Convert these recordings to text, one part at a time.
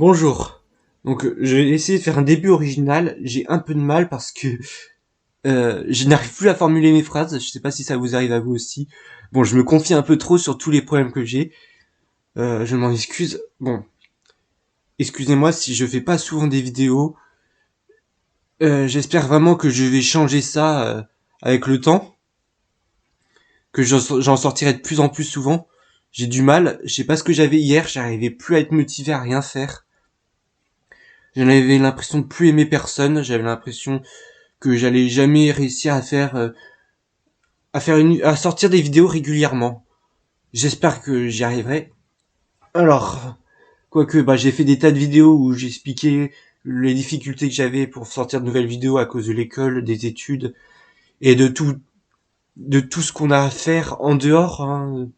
Bonjour. Donc je vais essayer de faire un début original. J'ai un peu de mal parce que je n'arrive plus à formuler mes phrases. Je sais pas si ça vous arrive à vous aussi. Bon, je me confie un peu trop sur tous les problèmes que j'ai. Je m'en excuse. Bon, excusez-moi si je fais pas souvent des vidéos. J'espère vraiment que je vais changer ça avec le temps, que j'en sortirai de plus en plus souvent. J'ai du mal. Je sais pas ce que j'avais hier. J'arrivais plus à être motivé à rien faire. J'en avais l'impression de plus aimer personne. J'avais l'impression que j'allais jamais réussir à sortir des vidéos régulièrement. J'espère que j'y arriverai. Alors, quoique, j'ai fait des tas de vidéos où j'expliquais les difficultés que j'avais pour sortir de nouvelles vidéos à cause de l'école, des études et de tout ce qu'on a à faire en dehors. Hein.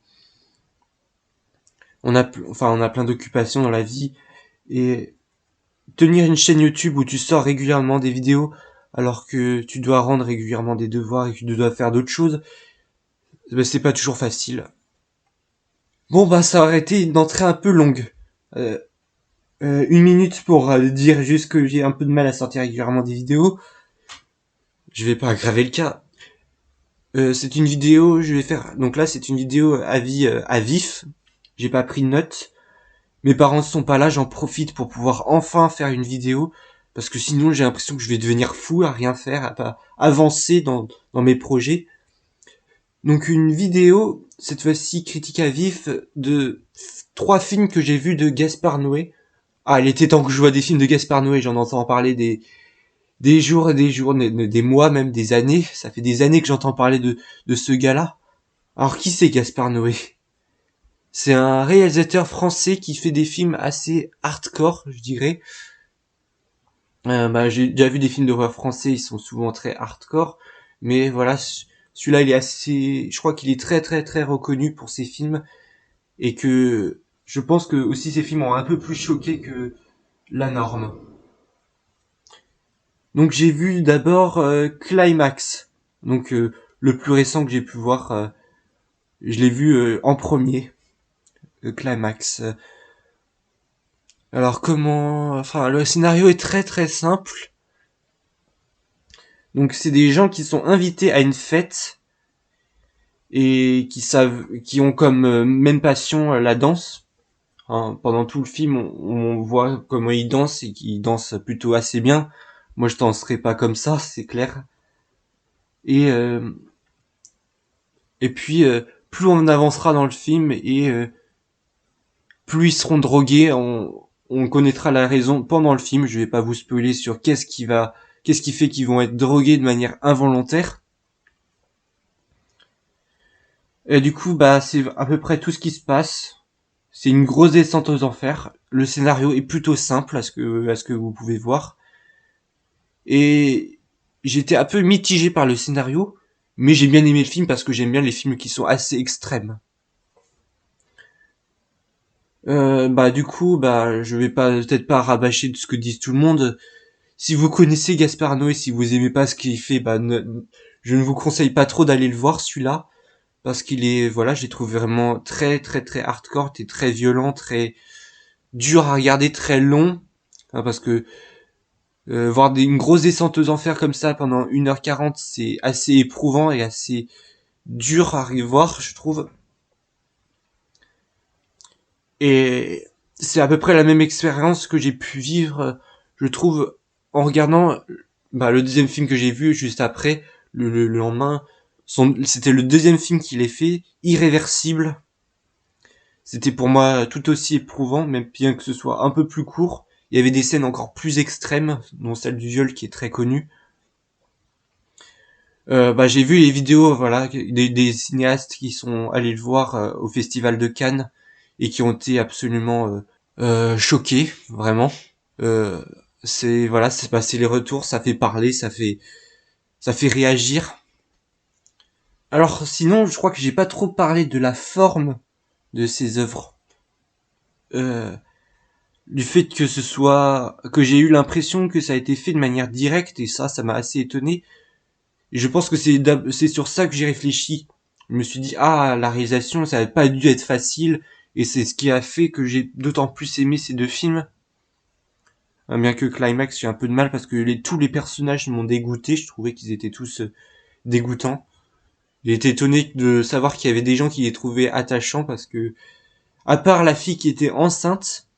On a plein d'occupations dans la vie et tenir une chaîne YouTube où tu sors régulièrement des vidéos alors que tu dois rendre régulièrement des devoirs et que tu dois faire d'autres choses, c'est pas toujours facile. Bon ça aurait été une entrée un peu longue. Euh, 1 minute pour dire juste que j'ai un peu de mal à sortir régulièrement des vidéos. Je vais pas aggraver le cas. C'est une vidéo, je vais faire. Donc là, c'est une vidéo avis à vif. J'ai pas pris de notes. Mes parents ne sont pas là, j'en profite pour pouvoir enfin faire une vidéo. Parce que sinon, j'ai l'impression que je vais devenir fou à rien faire, à pas avancer dans mes projets. Donc une vidéo, cette fois-ci critique à vif, de 3 films que j'ai vus de Gaspard Noé. Ah, il était temps que je vois des films de Gaspard Noé, j'en entends parler des jours et des jours, des mois, même des années. Ça fait des années que j'entends parler de ce gars-là. Alors qui c'est Gaspard Noé? C'est un réalisateur français qui fait des films assez hardcore, je dirais. J'ai déjà vu des films d'horreur français, ils sont souvent très hardcore. Mais voilà, celui-là, il est assez... Je crois qu'il est très très très reconnu pour ses films. Et que je pense que aussi ces films ont un peu plus choqué que la norme. Donc j'ai vu d'abord Climax, donc le plus récent que j'ai pu voir, je l'ai vu en premier, Climax. Alors enfin le scénario est très très simple. Donc c'est des gens qui sont invités à une fête et qui ont comme même passion la danse. Hein, pendant tout le film, on voit comment ils dansent et qu'ils dansent plutôt assez bien. Moi je danserais pas comme ça, c'est clair. Et Et puis, plus on avancera dans le film et plus ils seront drogués, on connaîtra la raison pendant le film. Je vais pas vous spoiler sur qu'est-ce qui fait qu'ils vont être drogués de manière involontaire. Et du coup, c'est à peu près tout ce qui se passe. C'est une grosse descente aux enfers. Le scénario est plutôt simple à ce que vous pouvez voir. Et j'étais un peu mitigé par le scénario, mais j'ai bien aimé le film parce que j'aime bien les films qui sont assez extrêmes. Du coup, je vais pas peut-être pas rabâcher de ce que dit tout le monde. Si vous connaissez Gaspard Noé, si vous aimez pas ce qu'il fait, je ne vous conseille pas trop d'aller le voir celui-là parce qu'il est, voilà, je l'ai trouvé vraiment très très très hardcore, et très violent, très dur à regarder, très long, hein, parce que voir une grosse descente aux enfers comme ça pendant 1h40, c'est assez éprouvant et assez dur à revoir, je trouve. Et c'est à peu près la même expérience que j'ai pu vivre, je trouve, en regardant le deuxième film que j'ai vu juste après, le lendemain. C'était le deuxième film qu'il ait fait, Irréversible. C'était pour moi tout aussi éprouvant, même bien que ce soit un peu plus court. Il y avait des scènes encore plus extrêmes, dont celle du viol qui est très connue. J'ai vu les vidéos, voilà, des cinéastes qui sont allés le voir au Festival de Cannes et qui ont été absolument choqués, vraiment. Euh, c'est les retours, ça fait parler, ça fait réagir. Alors sinon, je crois que j'ai pas trop parlé de la forme de ces œuvres, euh, du fait que j'ai eu l'impression que ça a été fait de manière directe et ça m'a assez étonné. Et je pense que c'est sur ça que j'ai réfléchi. Je me suis dit la réalisation ça avait pas dû être facile et c'est ce qui a fait que j'ai d'autant plus aimé ces deux films. Bien que Climax, j'ai un peu de mal parce que tous les personnages m'ont dégoûté. Je trouvais qu'ils étaient tous dégoûtants. J'ai été étonné de savoir qu'il y avait des gens qui les trouvaient attachants parce que, à part la fille qui était enceinte,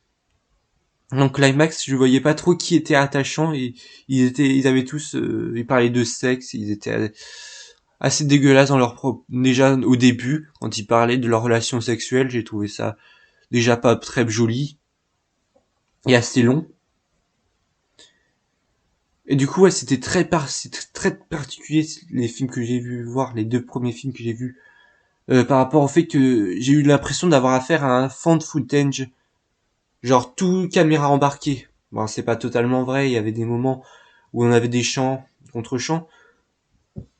dans Climax, je voyais pas trop qui était attachant et ils avaient tous, ils parlaient de sexe, ils étaient assez dégueulasses dans leur propre, déjà au début, quand ils parlaient de leur relation sexuelle, j'ai trouvé ça déjà pas très joli et assez long. Et du coup, ouais, c'était très particulier les films que j'ai vu voir, les deux premiers films que j'ai vus, par rapport au fait que j'ai eu l'impression d'avoir affaire à un fan footage, genre tout caméra embarquée. Bon, c'est pas totalement vrai, il y avait des moments où on avait des champs contre champs,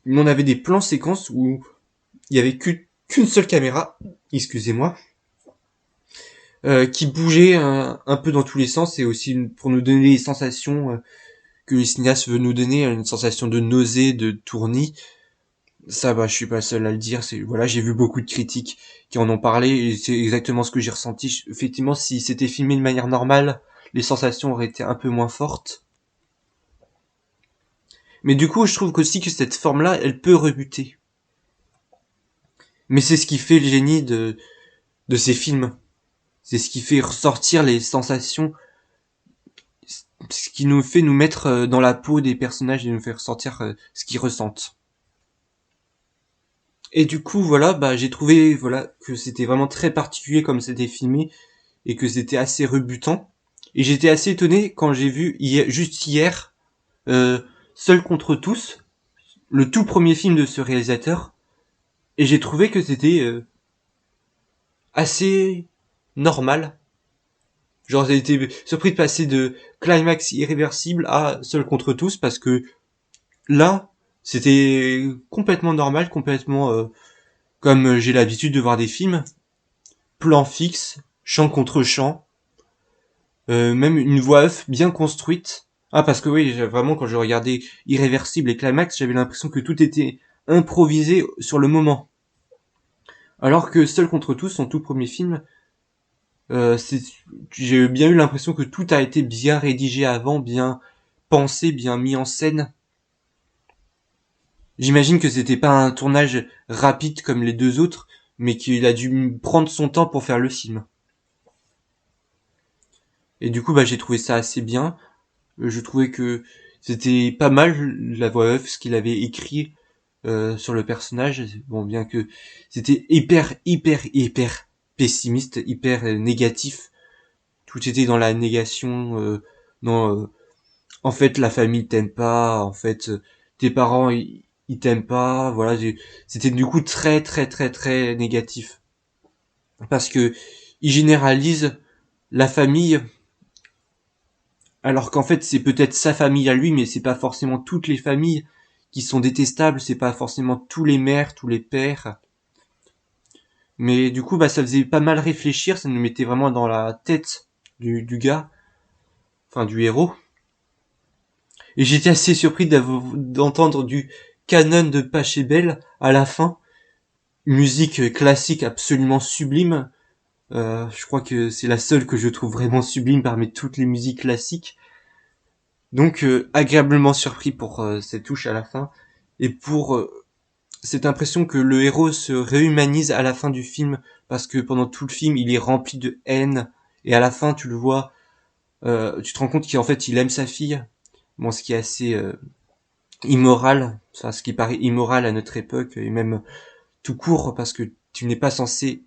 mais on avait des plans séquences où il y avait qu'une seule caméra, excusez-moi, qui bougeait un peu dans tous les sens et aussi pour nous donner les sensations que les cinéastes veulent nous donner, une sensation de nausée, de tournis. Ça, bah, je suis pas seul à le dire. C'est voilà, j'ai vu beaucoup de critiques qui en ont parlé et c'est exactement ce que j'ai ressenti. Effectivement, si c'était filmé de manière normale, les sensations auraient été un peu moins fortes. Mais du coup, je trouve aussi que cette forme-là, elle peut rebuter. Mais c'est ce qui fait le génie de ces films. C'est ce qui fait ressortir les sensations, ce qui nous fait nous mettre dans la peau des personnages et nous faire ressentir ce qu'ils ressentent. Et du coup, voilà, bah, j'ai trouvé, voilà, que c'était vraiment très particulier comme c'était filmé et que c'était assez rebutant. Et j'étais assez étonné quand j'ai vu juste hier, euh, Seul contre tous, le tout premier film de ce réalisateur, et j'ai trouvé que c'était assez normal. Genre, j'ai été surpris de passer de climax irréversible à Seul contre tous parce que là, c'était complètement normal, complètement comme j'ai l'habitude de voir des films, plan fixe, chant contre chant, même une voix off bien construite. Ah, parce que oui, vraiment, quand je regardais Irréversible et Climax, j'avais l'impression que tout était improvisé sur le moment. Alors que Seul contre tous, son tout premier film, c'est, j'ai bien eu l'impression que tout a été bien rédigé avant, bien pensé, bien mis en scène. J'imagine que c'était pas un tournage rapide comme les deux autres, mais qu'il a dû prendre son temps pour faire le film. Et du coup, bah, j'ai trouvé ça assez bien. Je trouvais que c'était pas mal la voix off, ce qu'il avait écrit sur le personnage. Bon, bien que c'était hyper pessimiste, hyper négatif. Tout était dans la négation. Dans, en fait, la famille t'aime pas. En fait, tes parents ils t'aiment pas. Voilà, c'était du coup très négatif parce que il généralise la famille alors qu'en fait c'est peut-être sa famille à lui, mais c'est pas forcément toutes les familles qui sont détestables, c'est pas forcément tous les mères, tous les pères. Mais du coup, bah ça faisait pas mal réfléchir, ça nous mettait vraiment dans la tête du gars, enfin du héros. Et j'étais assez surpris d'entendre du canon de Pachelbel à la fin, musique classique absolument sublime. Je crois que c'est la seule que je trouve vraiment sublime parmi toutes les musiques classiques. Donc agréablement surpris pour cette touche à la fin et pour cette impression que le héros se réhumanise à la fin du film parce que pendant tout le film il est rempli de haine et à la fin tu le vois, tu te rends compte qu'en fait il aime sa fille. Bon, ce qui est assez immoral, enfin ce qui paraît immoral à notre époque et même tout court parce que tu n'es pas censé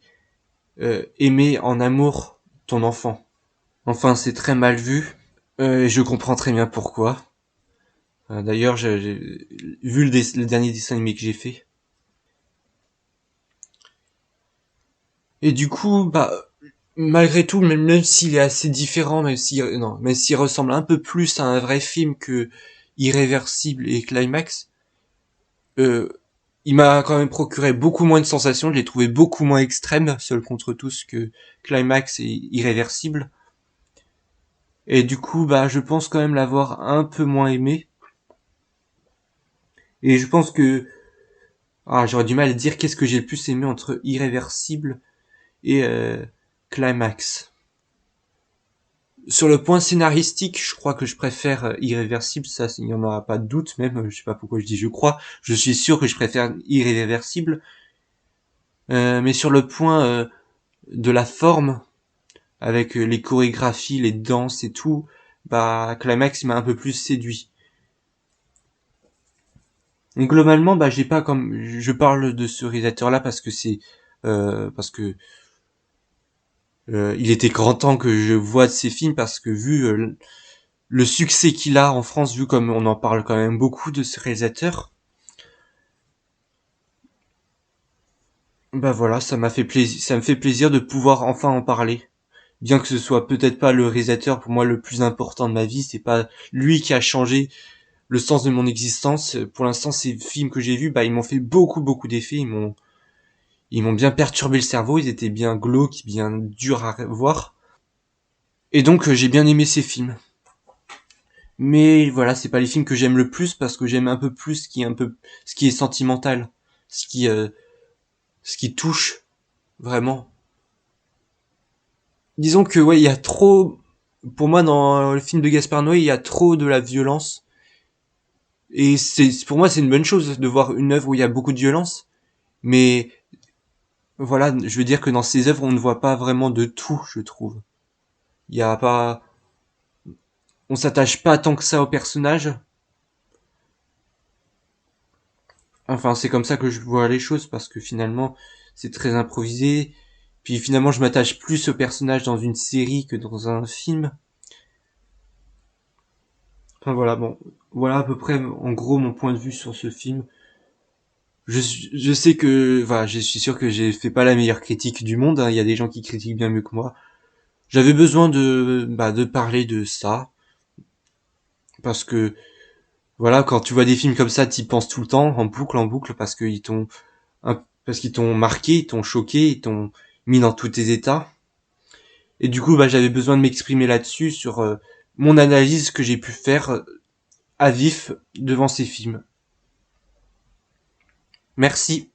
aimer en amour ton enfant. Enfin c'est très mal vu et je comprends très bien pourquoi. D'ailleurs, j'ai vu le dernier dessin animé que j'ai fait. Et du coup, bah, malgré tout, même s'il est assez différent, même s'il ressemble un peu plus à un vrai film que Irréversible et Climax, euh, il m'a quand même procuré beaucoup moins de sensations. Je l'ai trouvé beaucoup moins extrême, Seul contre tous, que Climax et Irréversible. Et du coup, bah, je pense quand même l'avoir un peu moins aimé. Et je pense que, j'aurais du mal à dire qu'est-ce que j'ai le plus aimé entre Irréversible et Climax. Sur le point scénaristique, je crois que je préfère Irréversible, ça, il n'y en aura pas de doute même, je sais pas pourquoi je dis je crois, je suis sûr que je préfère Irréversible. Mais sur le point de la forme, avec les chorégraphies, les danses et tout, bah Climax m'a un peu plus séduit. Donc globalement, bah j'ai pas comme je parle de ce réalisateur-là parce que il était grand temps que je voie de ses films parce que vu le succès qu'il a en France, vu comme on en parle quand même beaucoup de ce réalisateur, bah voilà, ça m'a fait plaisir, ça me fait plaisir de pouvoir enfin en parler. Bien que ce soit peut-être pas le réalisateur pour moi le plus important de ma vie, c'est pas lui qui a changé le sens de mon existence. Pour l'instant, ces films que j'ai vus, bah ils m'ont fait beaucoup d'effets, ils m'ont bien perturbé le cerveau, ils étaient bien glauques, bien durs à voir. Et donc j'ai bien aimé ces films. Mais voilà, c'est pas les films que j'aime le plus parce que j'aime un peu plus ce qui est sentimental, ce qui ce qui touche vraiment. Disons que ouais, il y a trop pour moi dans le film de Gaspard Noé, il y a trop de la violence et c'est pour moi c'est une bonne chose de voir une œuvre où il y a beaucoup de violence, mais voilà, je veux dire que dans ces œuvres on ne voit pas vraiment de tout, je trouve. Il y a pas on s'attache pas tant que ça au personnage. Enfin, c'est comme ça que je vois les choses parce que finalement, c'est très improvisé. Puis finalement, je m'attache plus au personnage dans une série que dans un film. Enfin voilà, bon, voilà à peu près en gros mon point de vue sur ce film. Je sais que, voilà, je suis sûr que j'ai fait pas la meilleure critique du monde, hein. Il y a des gens qui critiquent bien mieux que moi. J'avais besoin de parler de ça parce que voilà, quand tu vois des films comme ça, t'y penses tout le temps, en boucle, parce qu'ils t'ont marqué, ils t'ont choqué, ils t'ont mis dans tous tes états. Et du coup, bah, j'avais besoin de m'exprimer là-dessus sur mon analyse que j'ai pu faire à vif devant ces films. Merci.